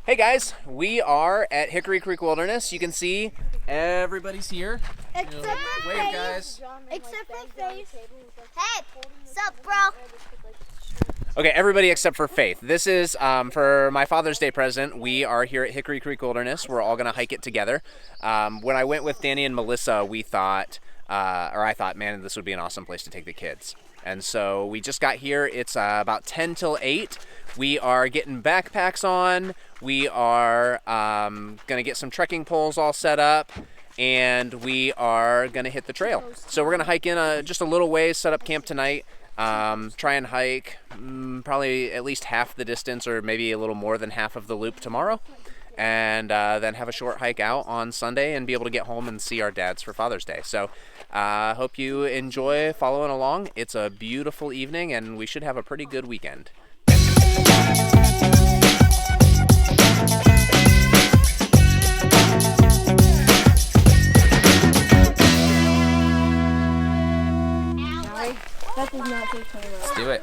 Hey guys, we are at Hickory Creek Wilderness. You can see everybody's here. Except for Wave, Faith. guys. Except for Faith. Hey, what's up, bro? Okay, everybody except for Faith. This is for my Father's Day present. We are here at Hickory Creek Wilderness. We're all going to hike it together. When I went with Danny and Melissa, we thought, I thought, man, this would be an awesome place to take the kids. And so we just got here. It's about 10 till 8. We are getting backpacks on. We are going to get some trekking poles all set up. And we are going to hit the trail. So we're going to hike in just a little ways, set up camp tonight. Try and hike probably at least half the distance or maybe a little more than half of the loop tomorrow. And then have a short hike out on Sunday and be able to get home and see our dads for Father's Day. So hope you enjoy following along. It's a beautiful evening and we should have a pretty good weekend. That does not take time. Let's do it.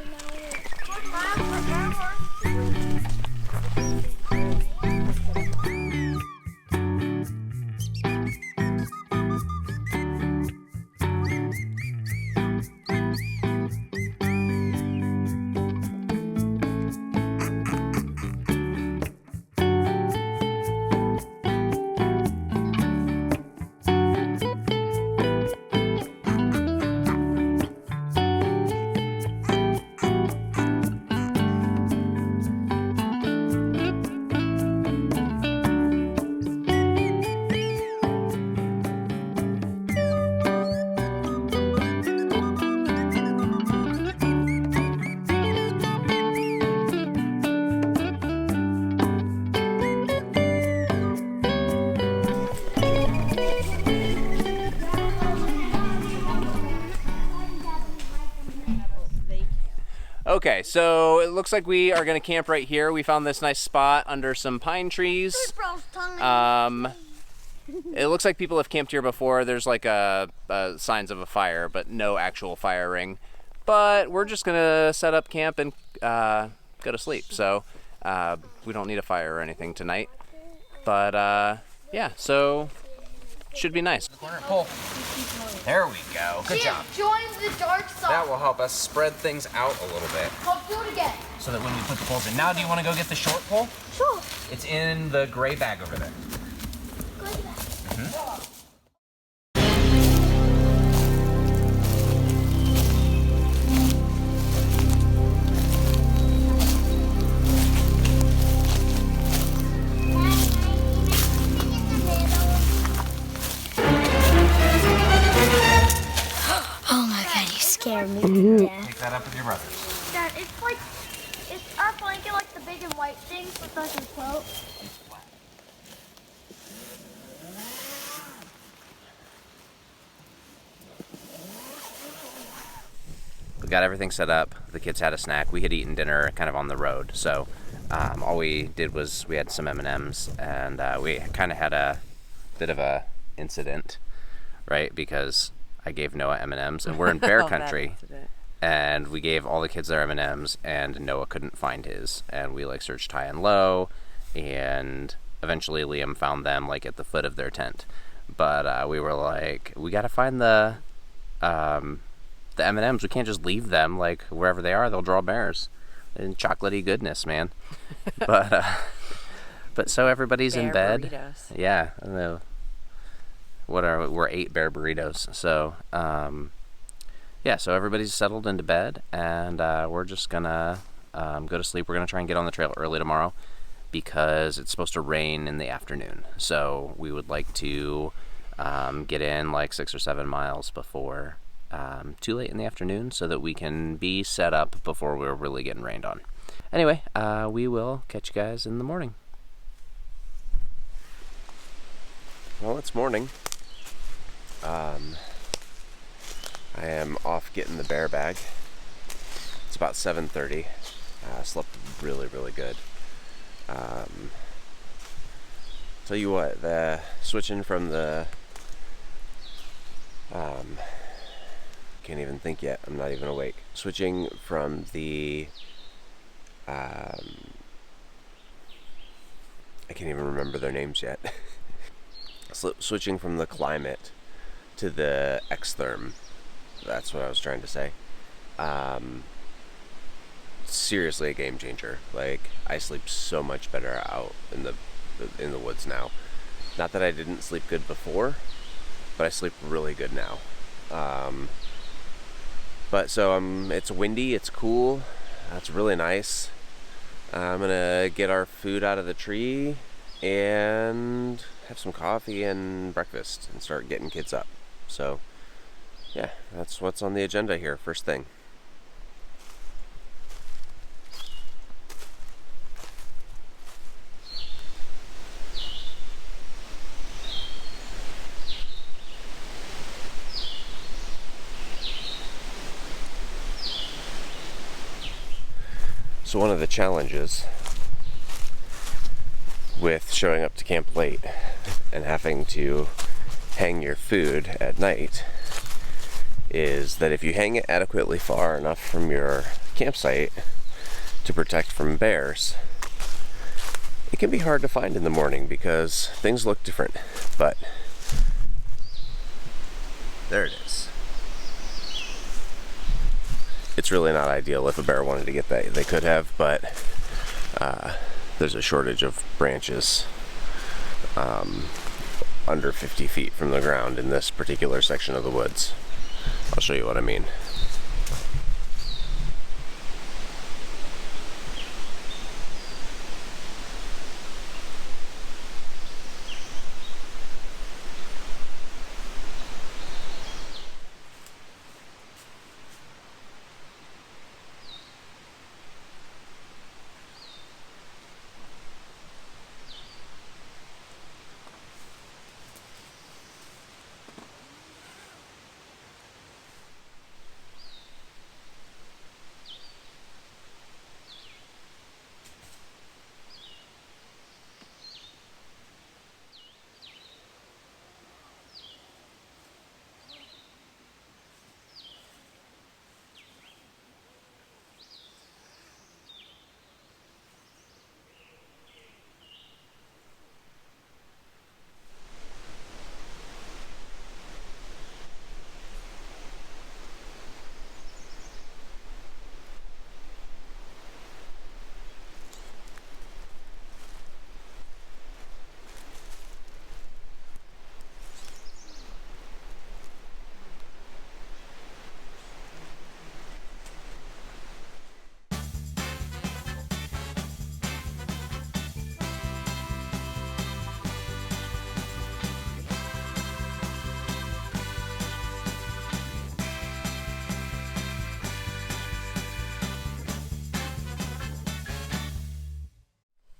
Okay, so it looks like we are going to camp right here. We found this nice spot under some pine trees. It looks like people have camped here before. There's like signs of a fire, but no actual fire ring. But we're just going to set up camp and go to sleep. So we don't need a fire or anything tonight. But yeah, so should be nice. Corner pull. There we go. Good job. Join the dark side. That will help us spread things out a little bit. I'll do it again. So that when we put the poles in. Now, do you want to go get the short pole? Sure. It's in the gray bag over there. Oh my god, you scared me. Yeah. Take that up with your brothers. Dad, it's like, it's our blanket like the big and white things with like a quote. We got everything set up. The kids had a snack. We had eaten dinner kind of on the road. So all we did was we had some M&Ms and we kind of had a bit of a incident, right? Because I gave Noah M&Ms and we're in bear country. And we gave all the kids their M&Ms and Noah couldn't find his. And we like searched high and low and eventually Liam found them like at the foot of their tent. But we were like, we got to find the M&Ms. We can't just leave them like wherever they are. They'll draw bears. And chocolatey goodness, man. but so everybody's bear in bed. Burritos. Yeah. We're 8 bear burritos. So yeah, so everybody's settled into bed and we're just gonna go to sleep. We're gonna try and get on the trail early tomorrow because it's supposed to rain in the afternoon. So we would like to get in like 6 or 7 miles before too late in the afternoon so that we can be set up before we're really getting rained on. Anyway, we will catch you guys in the morning. Well, it's morning. I am off getting the bear bag. It's about 7:30. Slept really, really good. Tell you what, the switching from the can't even think yet. I'm not even awake. Switching from the I can't even remember their names yet. Switching from the climate to the xtherm. That's what I was trying to say. Seriously a game changer. Like, I sleep so much better out in the woods now. Not that I didn't sleep good before, but I sleep really good now. But so it's windy, it's cool, it's really nice. I'm gonna get our food out of the tree and have some coffee and breakfast and start getting kids up. So yeah, that's what's on the agenda here, first thing. So one of the challenges with showing up to camp late and having to hang your food at night is that if you hang it adequately far enough from your campsite to protect from bears, it can be hard to find in the morning because things look different. But there it is. It's really not ideal. If a bear wanted to get that, they could have, but there's a shortage of branches under 50 feet from the ground in this particular section of the woods. I'll show you what I mean.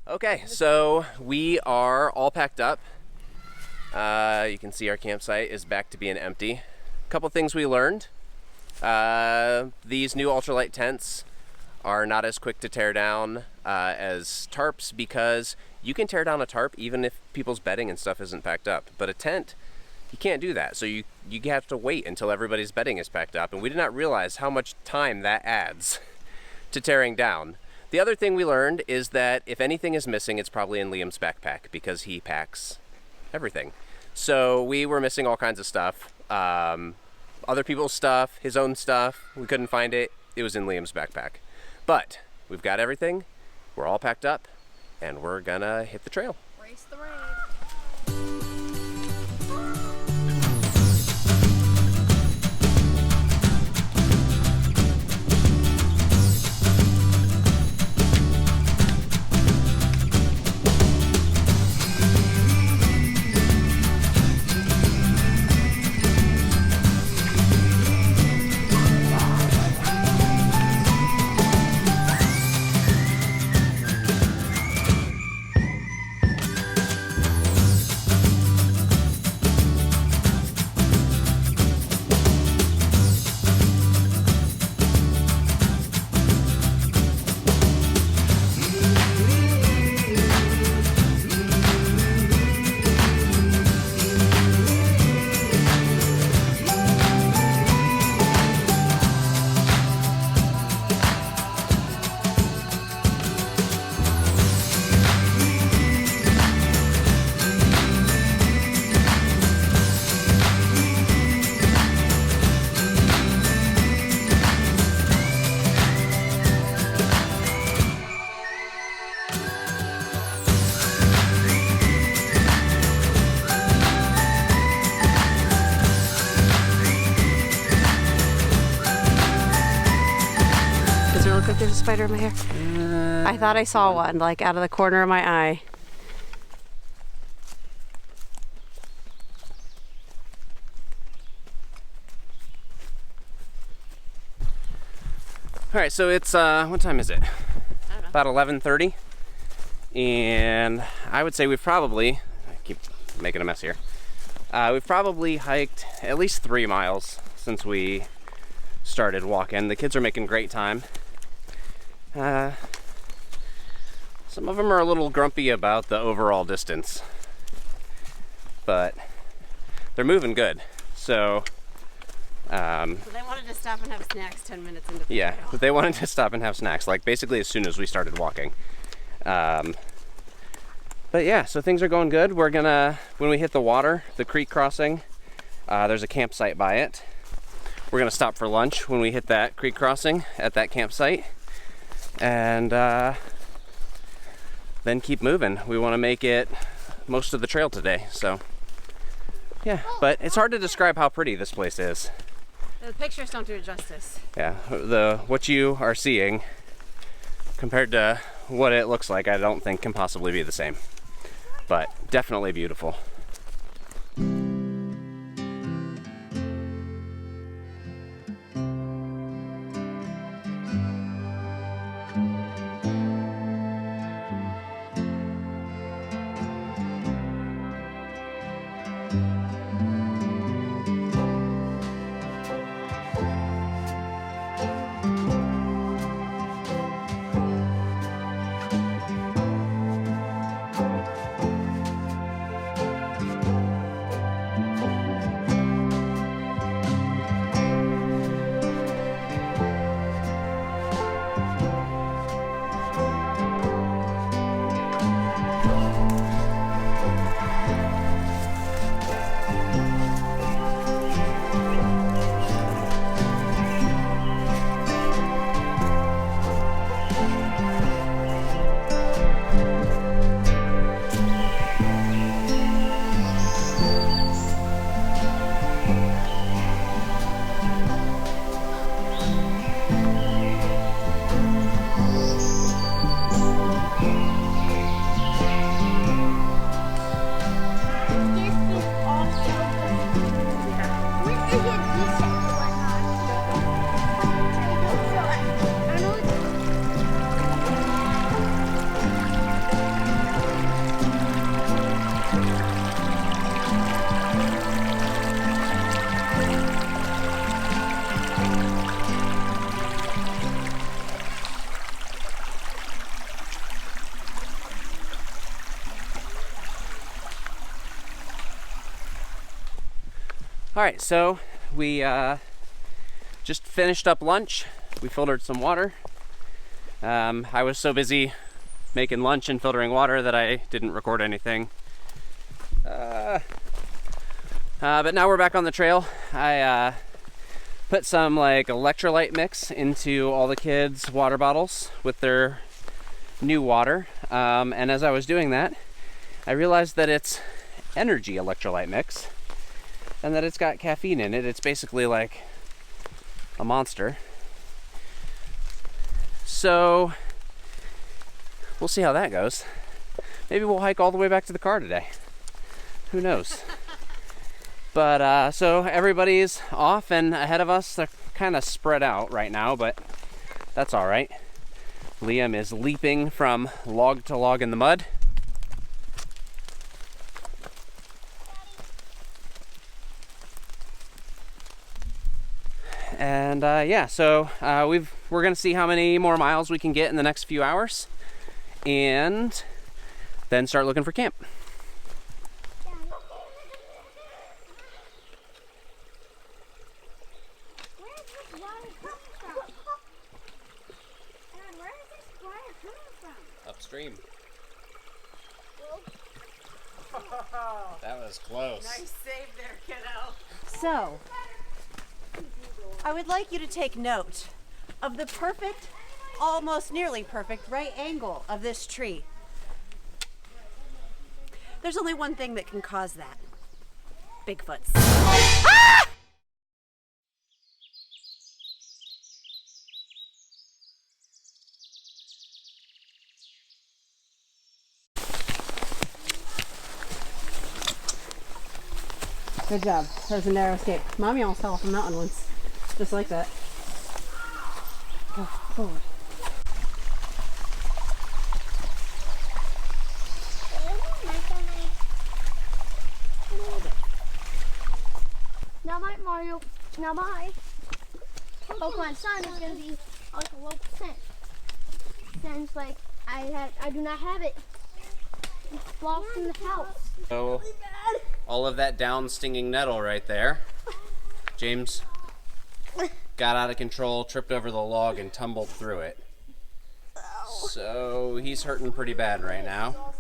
Okay, so we are all packed up. You can see our campsite is back to being empty. A couple things we learned. These new ultralight tents are not as quick to tear down as tarps, because you can tear down a tarp even if people's bedding and stuff isn't packed up. But a tent, you can't do that. So you have to wait until everybody's bedding is packed up. And we did not realize how much time that adds to tearing down. The other thing we learned is that if anything is missing, it's probably in Liam's backpack, because he packs everything. So we were missing all kinds of stuff. Other people's stuff, his own stuff. We couldn't find it. It was in Liam's backpack. But we've got everything. We're all packed up, and we're gonna hit the trail. Race the rain. there's a spider in my hair. I thought I saw one, like out of the corner of my eye. All right, so it's, what time is it? I don't know. About 11:30. And I would say we've probably, I keep making a mess here. We've probably hiked at least 3 miles since we started walking. The kids are making great time. Some of them are a little grumpy about the overall distance, but they're moving good. So, So they wanted to stop and have snacks 10 minutes into the yeah, trail. but they wanted to stop and have snacks, like basically as soon as we started walking. But yeah, so things are going good. We're gonna, when we hit the water, the creek crossing, there's a campsite by it. We're gonna stop for lunch when we hit that creek crossing at that campsite, and then keep moving. We want to make it most of the trail today, so yeah. But it's hard to describe how pretty this place is. The pictures don't do it justice. Yeah, what you are seeing compared to what it looks like, I don't think can possibly be the same, but definitely beautiful. All right, so we just finished up lunch. We filtered some water. I was so busy making lunch and filtering water that I didn't record anything. But now we're back on the trail. I put some like electrolyte mix into all the kids' water bottles with their new water. And as I was doing that, I realized that it's energy electrolyte mix and that it's got caffeine in it. It's basically like a monster. So we'll see how that goes. Maybe we'll hike all the way back to the car today. Who knows? But so everybody's off and ahead of us. They're kind of spread out right now, but that's all right. Liam is leaping from log to log in the mud. And yeah, so we're gonna see how many more miles we can get in the next few hours, and then start looking for camp. Upstream. That was close. Nice save there, kiddo. So, I would like you to take note of the perfect, almost nearly perfect, right angle of this tree. There's only one thing that can cause that. Bigfoots. Ah! Good job. That was a narrow escape. Mommy almost fell off a mountain once. Just like that. Go forward. Now my Mario, now my Pokemon Sun is gonna be like a low percent. Since like I do not have it. It's lost in the house. So all of that down stinging nettle right there. James got out of control, tripped over the log, and tumbled through it. So he's hurting pretty bad right now.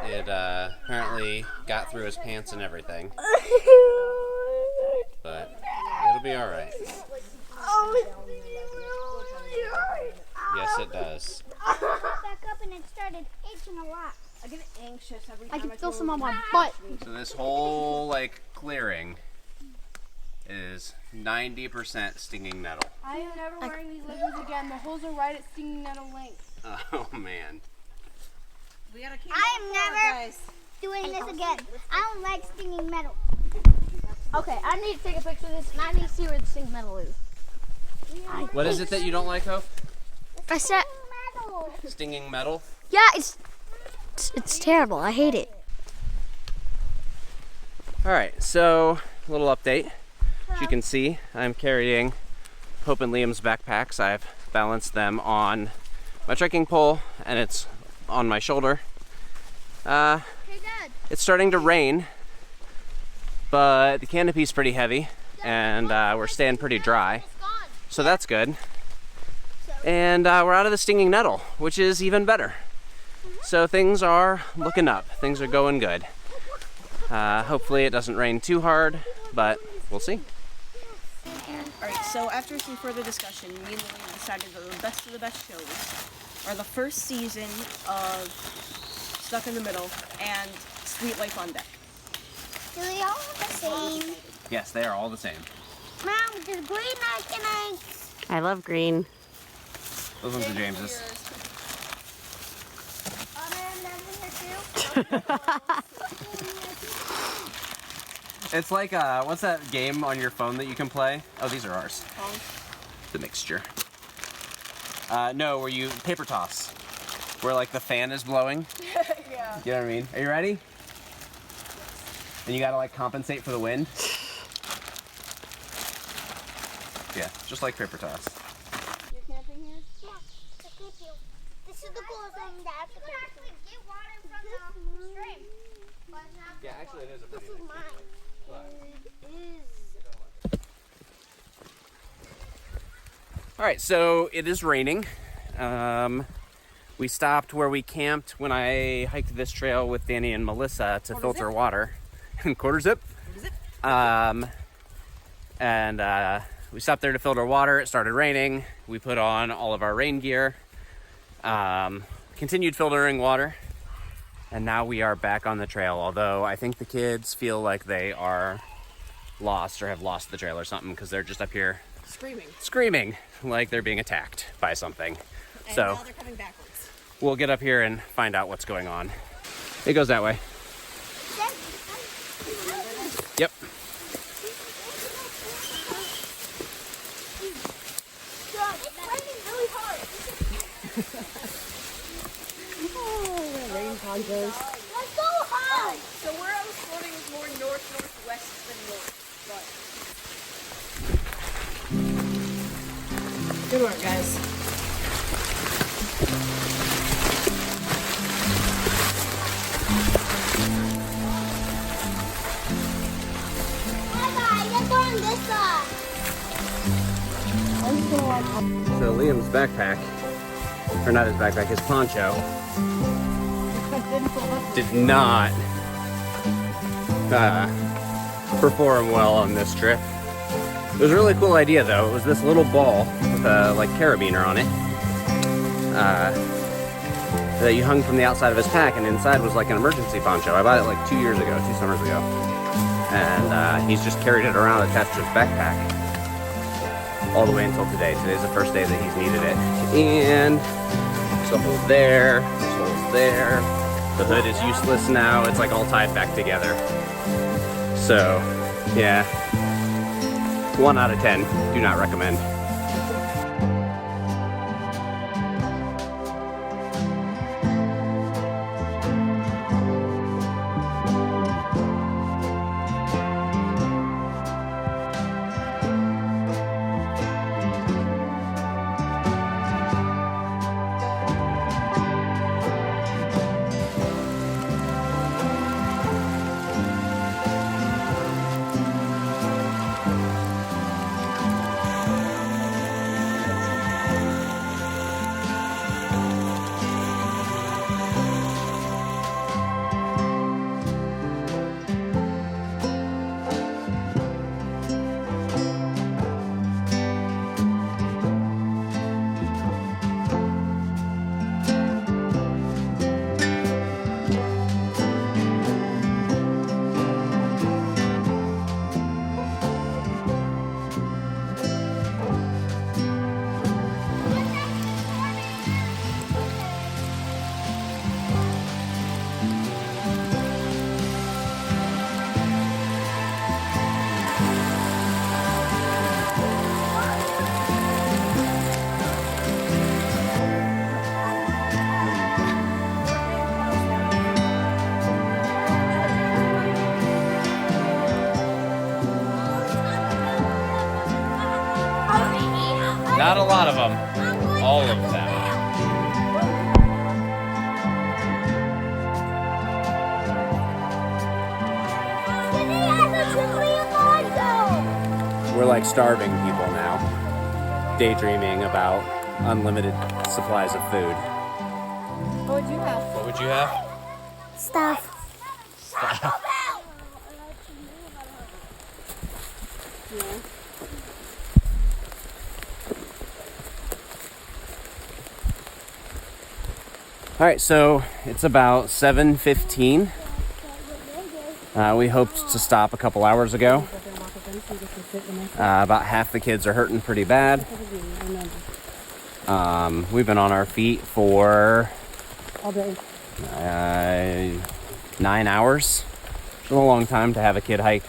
It apparently got through his pants and everything. But it'll be alright. Yes, it does. Back up and it started itching a lot. I get anxious every I time can feel some on my butt. So this whole clearing is 90% stinging nettle. I am never wearing these leggings again. The holes are right at stinging nettle length. Oh man. We gotta keep I am going, never guys. doing this again. I don't like stinging metal. Okay, I need to take a picture of this and I need to see where the stinging metal is. What is it that you don't like, Hope? I said, Stinging metal? yeah, it's terrible. I hate it. Alright, so a little update. As you can see, I'm carrying Hope and Liam's backpacks. I've balanced them on my trekking pole and it's on my shoulder. Hey, Dad. It's starting to rain, but the canopy's pretty heavy and we're staying pretty dry. It's gone. So that's good. And we're out of the stinging nettle, which is even better. So things are looking up. Things are going good. Hopefully it doesn't rain too hard, but we'll see. Alright, so after some further discussion, me and Lily decided that the best of the best shows are the first season of Stuck in the Middle and Sweet Life on Deck. Do they all have the same? Yes, they are all the same. Mom, there's green eggs. I love green. Those ones are James's. It's like, what's that game on your phone that you can play? Oh, these are ours. The mixture. No, where you paper toss. Where like the fan is blowing. Yeah. You know what I mean? Are you ready? And you gotta like compensate for the wind. Yeah, just like paper toss. You're camping here? Yeah, this is the coolest thing that you can actually get water from the stream. But not Yeah, actually it is a pretty this is mine. It is. All right, so it is raining. We stopped where we camped when I hiked this trail with Danny and Melissa to filter water. Quarter zip. And we stopped there to filter water. It started raining. We put on all of our rain gear, continued filtering water, and now we are back on the trail. Although I think the kids feel like they are lost or have lost the trail or something because they're just up here screaming like they're being attacked by something. And So now they're coming backwards. we'll get up here and find out what's going on. It goes that way. Yep. It's raining really hard. Rain ponchos. Let's go high. So where I was floating was more northwest than north. But Good work, guys. This side. So Liam's backpack, or not his backpack, his poncho, did not perform well on this trip. It was a really cool idea though. It was this little ball with a carabiner on it that you hung from the outside of his pack, and inside was like an emergency poncho. I bought it like 2 years ago, 2 summers ago. And he's just carried it around attached to his backpack all the way until today. Today's the first day that he's needed it. And there's a hole there, there's holes there. The hood is useless now. It's like all tied back together. So, yeah, 1 out of 10, do not recommend. Not a lot of them. All of them. We're like starving people now, daydreaming about unlimited supplies of food. What would you have? What would you have? Stuff. All right, so it's about 7:15. We hoped to stop a couple hours ago. About half the kids are hurting pretty bad. We've been on our feet for All day. 9 hours. It's a long time to have a kid hike.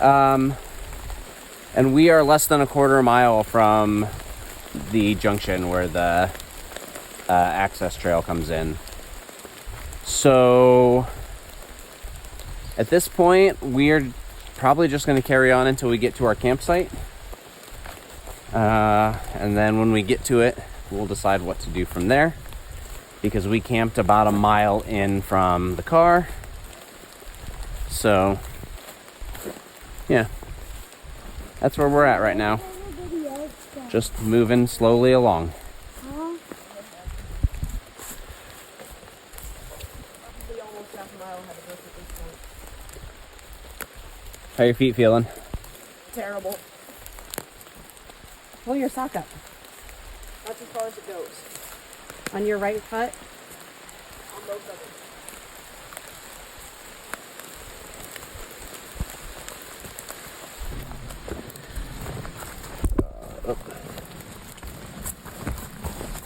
And we are less than a quarter mile from the junction where the access trail comes in. So at this point, we're probably just going to carry on until we get to our campsite. And then when we get to it, we'll decide what to do from there, because we camped about a mile in from the car. So yeah, that's where we're at right now. Just moving slowly along. How are your feet feeling? Terrible. Pull your sock up. That's as far as it goes. On your right foot. On both of them.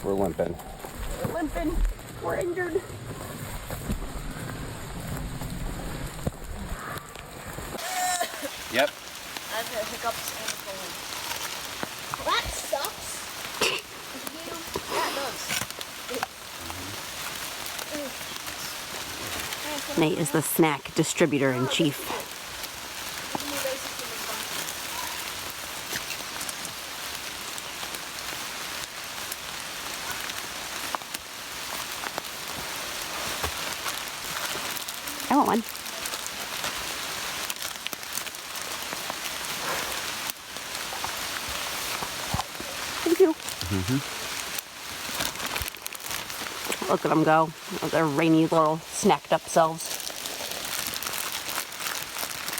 We're limping. We're limping. We're injured. Yep. I have the hiccups and the cold. That sucks. Yeah, it does. Nate is the snack distributor in chief. I want one. Thank you. Look at them go. Their rainy little snacked up selves.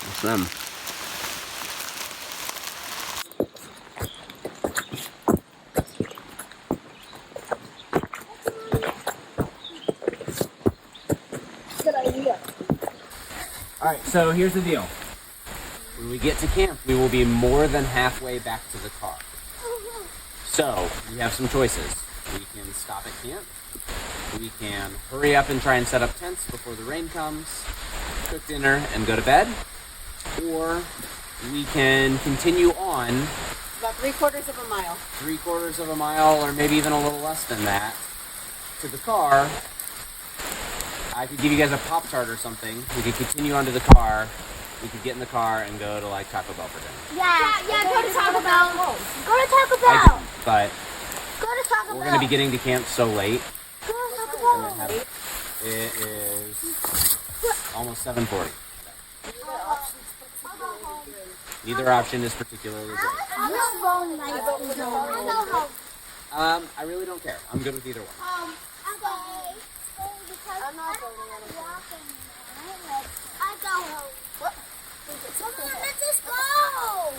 It's them. Good idea. All right, so here's the deal. When we get to camp, we will be more than halfway back to the car. So we have some choices. We can stop at camp. We can hurry up and try and set up tents before the rain comes. cook dinner and go to bed, or we can continue on About 3/4 of a mile. 3/4 of a mile, or maybe even a little less than that, to the car. I could give you guys a Pop-Tart or something. We could continue onto the car. We could get in the car and go to like Taco Bell for dinner. Yeah, go to Taco Bell. Go to Taco I Bell. do, but Go to Taco Bell. we're gonna be getting to camp so late. Go to Taco Bell. It is almost 7:40. Neither option is particularly good. I'm not going like I really don't care. I'm good with either one. I'm not voting anymore. I go home. What? Come on, let's just go.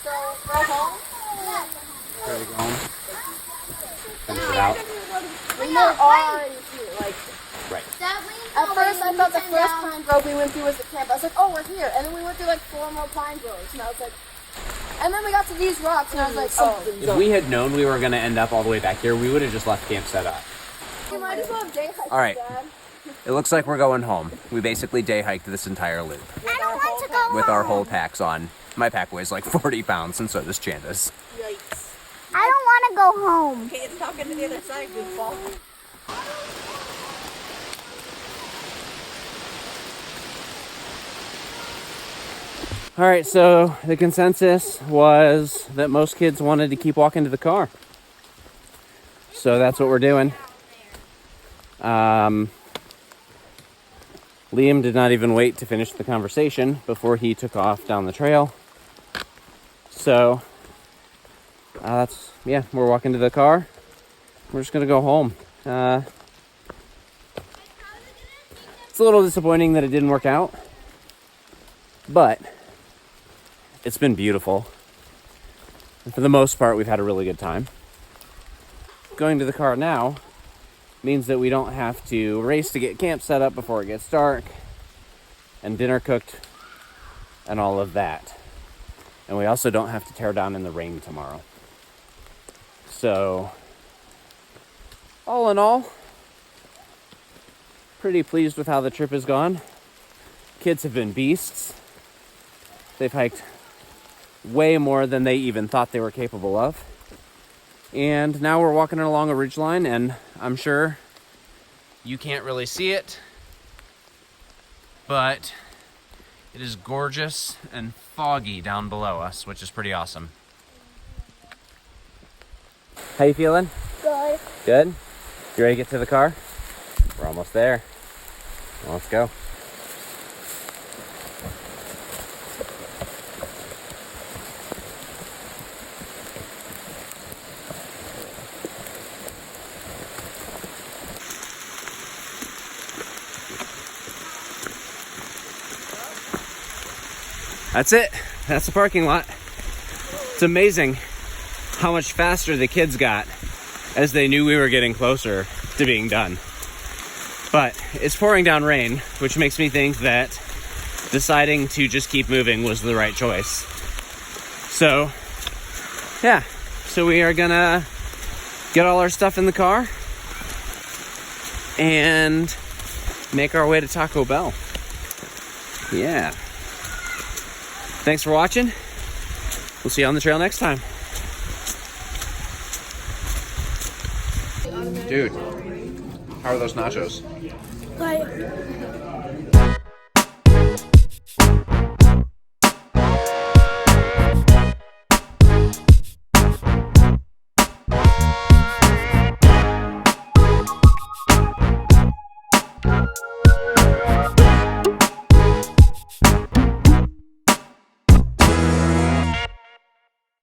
So, go home? Yeah. Ready to go home? Finish it out. We were already here. Like, Right. at first I thought the first pine grove we went through was the camp. I was like, oh, we're here. And then we went through like 4 more pine groves. And I was like, and then we got to these rocks and I was like, oh. If we had known we were going to end up all the way back here, we would have just left camp set up. You might as well have day hiked, All right. Dad. It looks like we're going home. We basically day hiked this entire loop I don't want to go with home. our whole packs on. My pack weighs like 40 pounds, and so does Chanda's. Yikes. I don't want to go home. Okay, it's talking to the other side, goofball. All right, so the consensus was that most kids wanted to keep walking to the car. So that's what we're doing. Liam did not even wait to finish the conversation before he took off down the trail. So we're walking to the car. We're just gonna go home. It's a little disappointing that it didn't work out, but it's been beautiful. And for the most part, we've had a really good time. Going to the car now means that we don't have to race to get camp set up before it gets dark and dinner cooked and all of that. And we also don't have to tear down in the rain tomorrow. So, all in all, pretty pleased with how the trip has gone. Kids have been beasts. They've hiked way more than they even thought they were capable of. And now we're walking along a ridgeline, and I'm sure you can't really see it, but it is gorgeous and foggy down below us, which is pretty awesome. How you feeling? Good. Good? You ready to get to the car? We're almost there. Well, let's go. That's it. That's the parking lot. It's amazing how much faster the kids got as they knew we were getting closer to being done. But it's pouring down rain, which makes me think that deciding to just keep moving was the right choice. So, yeah. So we are gonna get all our stuff in the car and make our way to Taco Bell. Yeah. Thanks for watching. We'll see you on the trail next time. Dude, how are those nachos? Good.